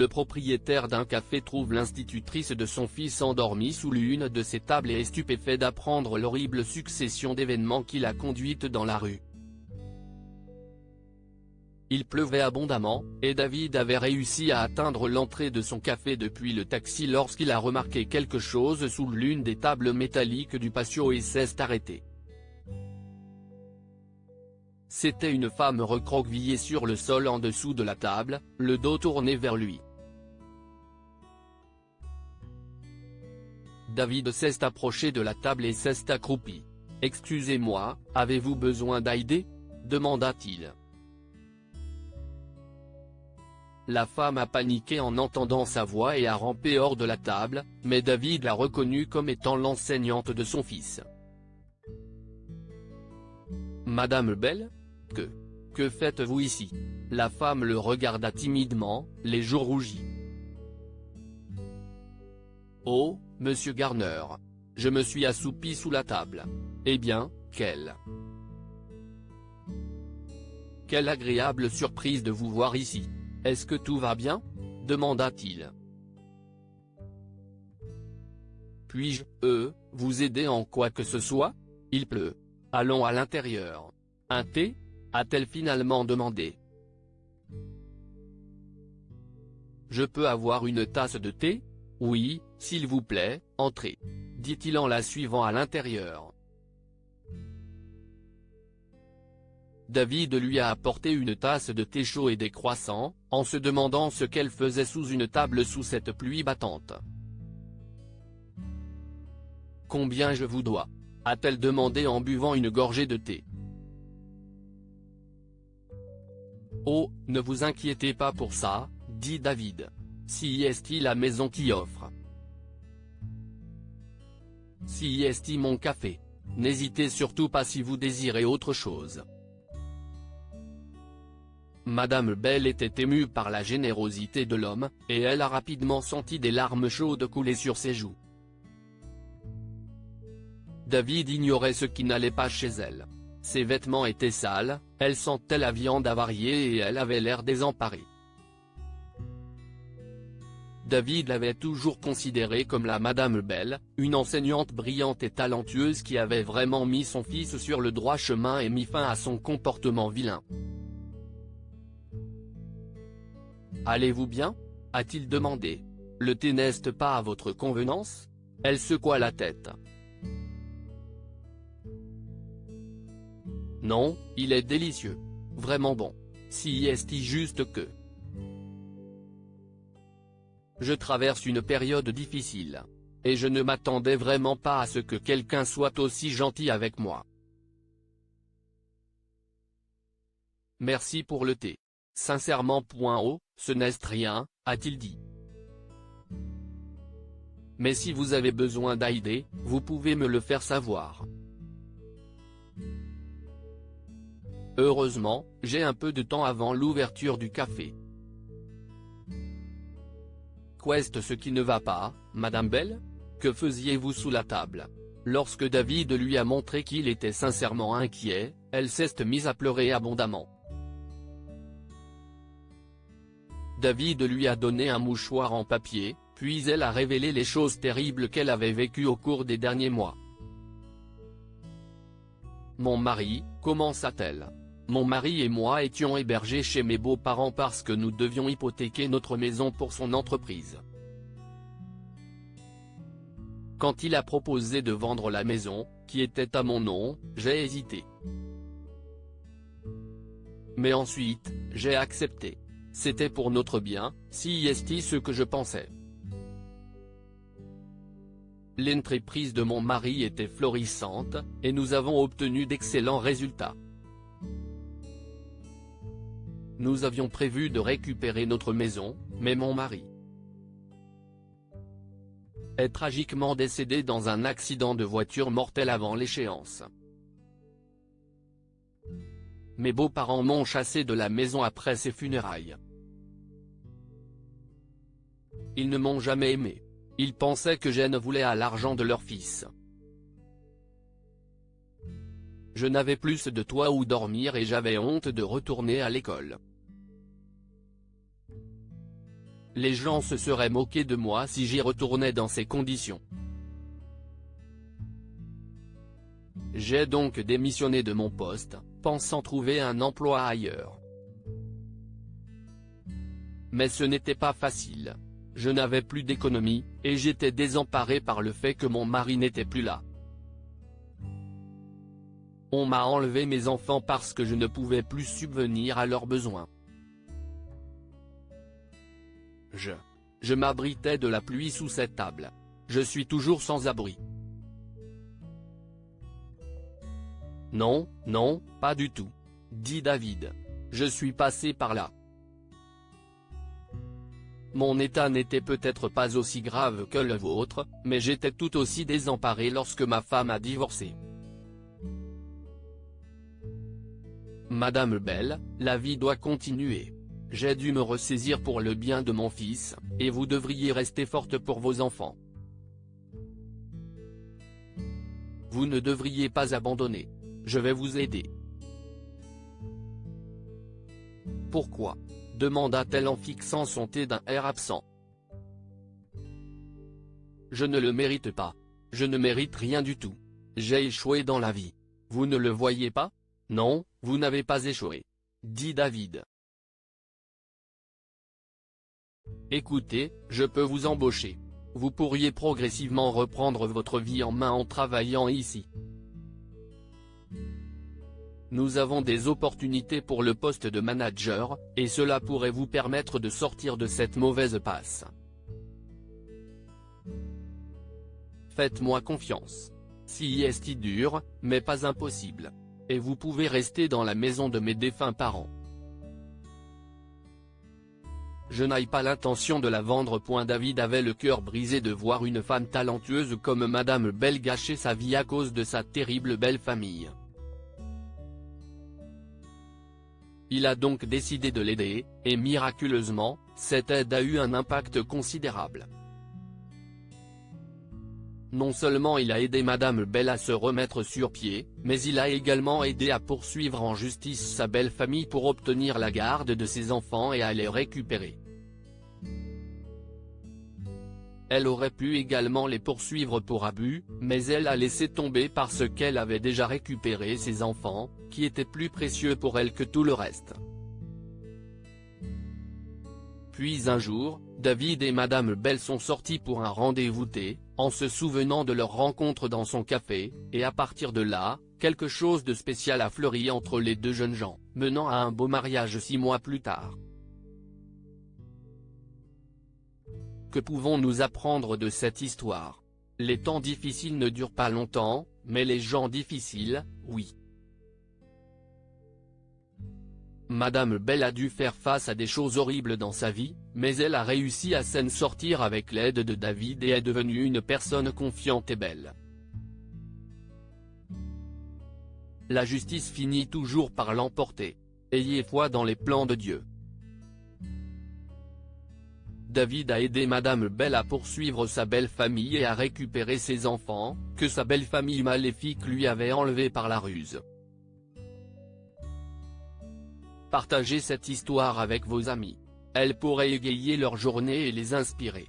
le propriétaire d'un café trouve l'institutrice de son fils endormie sous l'une de ses tables et est stupéfait d'apprendre l'horrible succession d'événements qui l'a conduite dans la rue. Il pleuvait abondamment, et David avait réussi à atteindre l'entrée de son café depuis le taxi lorsqu'il a remarqué quelque chose sous l'une des tables métalliques du patio et s'est arrêté. C'était une femme recroquevillée sur le sol en dessous de la table, le dos tourné vers lui. David s'est approché de la table et s'est accroupi. « Excusez-moi, avez-vous besoin d'aide ?» demanda-t-il. La femme a paniqué en entendant sa voix et a rampé hors de la table, mais David l'a reconnue comme étant l'enseignante de son fils. « Madame Bell ? Que faites-vous ici ?» La femme le regarda timidement, les joues rougies. « Oh, monsieur Garner. Je me suis assoupi sous la table. Eh bien, quelle agréable surprise de vous voir ici. Est-ce que tout va bien ?» demanda-t-il. « Puis-je, vous aider en quoi que ce soit ? Il pleut. Allons à l'intérieur. Un thé ? » a-t-elle finalement demandé. « Je peux avoir une tasse de thé ? Oui, s'il vous plaît, entrez. » dit-il en la suivant à l'intérieur. David lui a apporté une tasse de thé chaud et des croissants, en se demandant ce qu'elle faisait sous une table sous cette pluie battante. « Combien je vous dois ? » a-t-elle demandé en buvant une gorgée de thé. « Oh, ne vous inquiétez pas pour ça, » dit David. « Si est la maison qui offre. Si est mon café. N'hésitez surtout pas si vous désirez autre chose. » Madame Bell était émue par la générosité de l'homme, et elle a rapidement senti des larmes chaudes couler sur ses joues. David ignorait ce qui n'allait pas chez elle. Ses vêtements étaient sales, elle sentait la viande avariée et elle avait l'air désemparée. David l'avait toujours considérée comme la Madame Bell, une enseignante brillante et talentueuse qui avait vraiment mis son fils sur le droit chemin et mis fin à son comportement vilain. « Allez-vous bien ?» a-t-il demandé. « Le thé n'est pas à votre convenance ?» Elle secoua la tête. « Non, il est délicieux. Vraiment bon. Si est juste que... je traverse une période difficile. Et je ne m'attendais vraiment pas à ce que quelqu'un soit aussi gentil avec moi. Merci pour le thé. Sincèrement. Ce n'est rien, a-t-il dit. Mais si vous avez besoin d'aide, vous pouvez me le faire savoir. Heureusement, j'ai un peu de temps avant l'ouverture du café. Qu'est-ce ce qui ne va pas, Madame Bell ? Que faisiez-vous sous la table ? Lorsque David lui a montré qu'il était sincèrement inquiet, elle s'est mise à pleurer abondamment. David lui a donné un mouchoir en papier, puis elle a révélé les choses terribles qu'elle avait vécues au cours des derniers mois. « Mon mari, » commença-t-elle. « Mon mari et moi étions hébergés chez mes beaux-parents parce que nous devions hypothéquer notre maison pour son entreprise. Quand il a proposé de vendre la maison, qui était à mon nom, j'ai hésité. Mais ensuite, j'ai accepté. C'était pour notre bien, si est ce que je pensais. L'entreprise de mon mari était florissante, et nous avons obtenu d'excellents résultats. Nous avions prévu de récupérer notre maison, mais mon mari est tragiquement décédé dans un accident de voiture mortel avant l'échéance. Mes beaux-parents m'ont chassé de la maison après ses funérailles. Ils ne m'ont jamais aimé. Ils pensaient que je ne voulais à l'argent de leur fils. Je n'avais plus de toit où dormir et j'avais honte de retourner à l'école. les gens se seraient moqués de moi si j'y retournais dans ces conditions. J'ai donc démissionné de mon poste, pensant trouver un emploi ailleurs. Mais ce n'était pas facile. Je n'avais plus d'économie, et j'étais désemparé par le fait que mon mari n'était plus là. On m'a enlevé mes enfants parce que je ne pouvais plus subvenir à leurs besoins. Je m'abritais de la pluie sous cette table. Je suis toujours sans abri. Non, non, pas du tout, dit David. Je suis passé par là. Mon état n'était peut-être pas aussi grave que le vôtre, mais j'étais tout aussi désemparé lorsque ma femme a divorcé. Madame Bell, la vie doit continuer. J'ai dû me ressaisir pour le bien de mon fils, et vous devriez rester forte pour vos enfants. Vous ne devriez pas abandonner. Je vais vous aider. Pourquoi ? Demanda-t-elle en fixant son thé d'un air absent. Je ne le mérite pas. Je ne mérite rien du tout. J'ai échoué dans la vie. Vous ne le voyez pas ? Non, vous n'avez pas échoué, dit David. Écoutez, je peux vous embaucher. Vous pourriez progressivement reprendre votre vie en main en travaillant ici. Nous avons des opportunités pour le poste de manager, et cela pourrait vous permettre de sortir de cette mauvaise passe. Faites-moi confiance. C'est dur, mais pas impossible. Et vous pouvez rester dans la maison de mes défunts parents. Je n'ai pas l'intention de la vendre. David avait le cœur brisé de voir une femme talentueuse comme Madame Bell gâcher sa vie à cause de sa terrible belle famille. Il a donc décidé de l'aider, et miraculeusement, cette aide a eu un impact considérable. Non seulement il a aidé Madame Bell à se remettre sur pied, mais il a également aidé à poursuivre en justice sa belle famille pour obtenir la garde de ses enfants et à les récupérer. Elle aurait pu également les poursuivre pour abus, mais elle a laissé tomber parce qu'elle avait déjà récupéré ses enfants, qui étaient plus précieux pour elle que tout le reste. Puis un jour, David et Madame Bell sont sortis pour un rendez-vous thé, en se souvenant de leur rencontre dans son café, et à partir de là, quelque chose de spécial a fleuri entre les deux jeunes gens, menant à un beau mariage 6 mois plus tard. Que pouvons-nous apprendre de cette histoire ? Les temps difficiles ne durent pas longtemps, mais les gens difficiles, oui. Madame Bell a dû faire face à des choses horribles dans sa vie, mais elle a réussi à s'en sortir avec l'aide de David et est devenue une personne confiante et belle. La justice finit toujours par l'emporter. Ayez foi dans les plans de Dieu. David a aidé Madame Bell à poursuivre sa belle famille et à récupérer ses enfants, que sa belle famille maléfique lui avait enlevés par la ruse. Partagez cette histoire avec vos amis. Elle pourrait égayer leur journée et les inspirer.